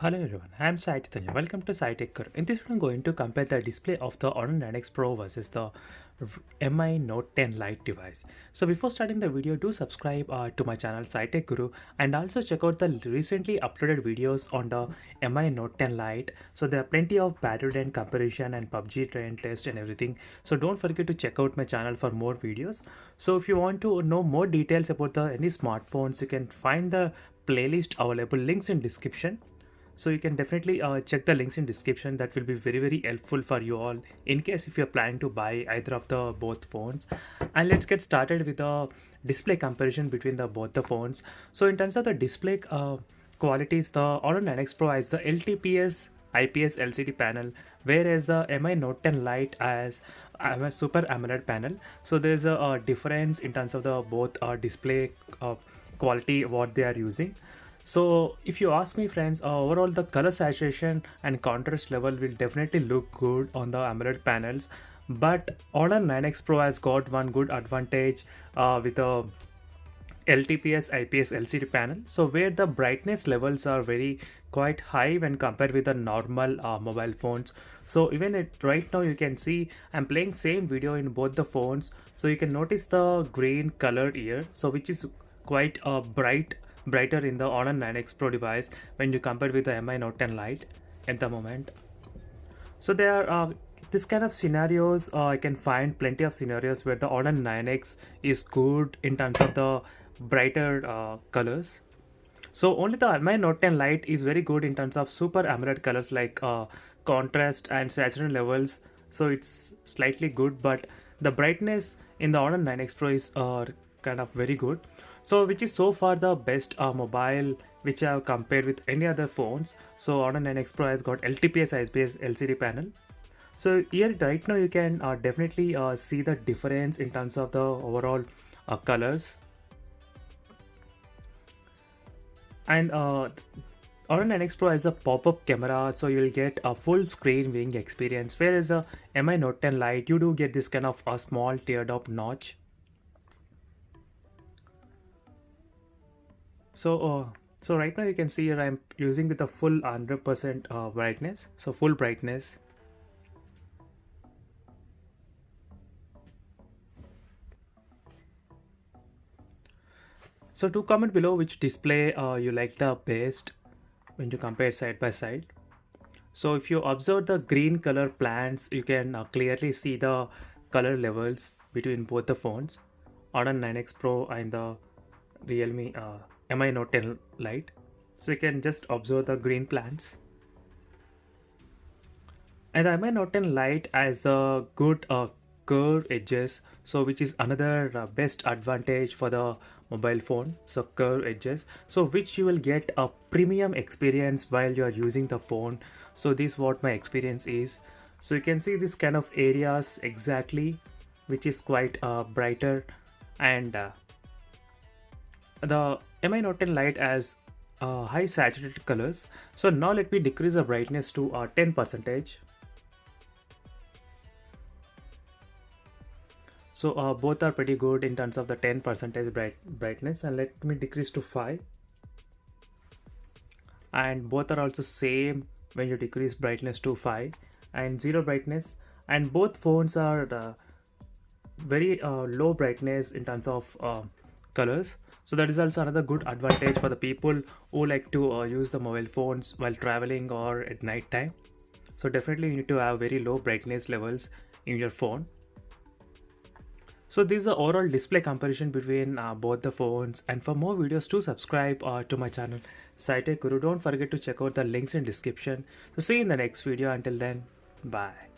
Hello everyone, I am Sai Chaitanya. Welcome to Sai Tech Guru. In this video, I'm going to compare the display of the Honor 9X Pro versus the MI Note 10 Lite device. So before starting the video, do subscribe to my channel Sai Tech Guru and also check out the recently uploaded videos on the MI Note 10 Lite. So there are plenty of battery and comparison and PUBG trend test and everything. So don't forget to check out my channel for more videos. So if you want to know more details about any smartphones, you can find the playlist available, links in description. So you can definitely check the links in description. That will be very helpful for you all in case if you're planning to buy either of the both phones. And let's get started with the display comparison between the both the phones. So in terms of the display qualities, the Honor 9X Pro has the LTPS IPS LCD panel, whereas the MI Note 10 Lite has a Super AMOLED panel. So there's a difference in terms of the both display quality what they are using. So if you ask me friends, overall the color saturation and contrast level will definitely look good on the AMOLED panels, but Honor 9X Pro has got one good advantage with a LTPS IPS LCD panel, so where the brightness levels are very quite high when compared with the normal mobile phones. So even right now you can see I'm playing same video in both the phones, so you can notice the green color here, so which is quite brighter in the Honor 9X Pro device when you compare with the MI Note 10 Lite at the moment. So there are this kind of scenarios, I can find plenty of scenarios where the Honor 9X is good in terms of the brighter colors. So only the MI Note 10 Lite is very good in terms of Super AMOLED colors like contrast and saturation levels. So it's slightly good, but the brightness in the Honor 9X Pro is kind of very good. So which is so far the best mobile which I have compared with any other phones. So Honor 9X Pro has got LTPS IPS LCD panel. So here right now you can definitely see the difference in terms of the overall colors. And Honor 9X Pro has a pop-up camera, so you'll get a full screen viewing experience, whereas the MI Note 10 Lite you do get this kind of a small teardrop notch. So right now you can see here I'm using with a full 100% brightness, so full brightness. So do comment below which display you like the best when you compare side by side. So if you observe the green color plants, you can clearly see the color levels between both the phones, Honor 9X Pro and the Realme MI Note 10 Lite. So you can just observe the green plants. And the MI Note 10 Lite has the good curved edges, so which is another best advantage for the mobile phone. So curved edges, so which you will get a premium experience while you are using the phone. So this is what my experience is. So you can see this kind of areas exactly, which is quite brighter, and the MI Note 10 Lite has high saturated colors. So now let me decrease the brightness to 10%. So both are pretty good in terms of the 10% brightness, and let me decrease to 5. And both are also same when you decrease brightness to 5 and 0 brightness. And both phones are very low brightness in terms of colors. So that is also another good advantage for the people who like to use the mobile phones while traveling or at night time. So definitely you need to have very low brightness levels in your phone. So this is the overall display comparison between both the phones, and for more videos do subscribe to my channel Sai Tech Guru. Don't forget to check out the links in description. So see you in the next video. Until then, bye.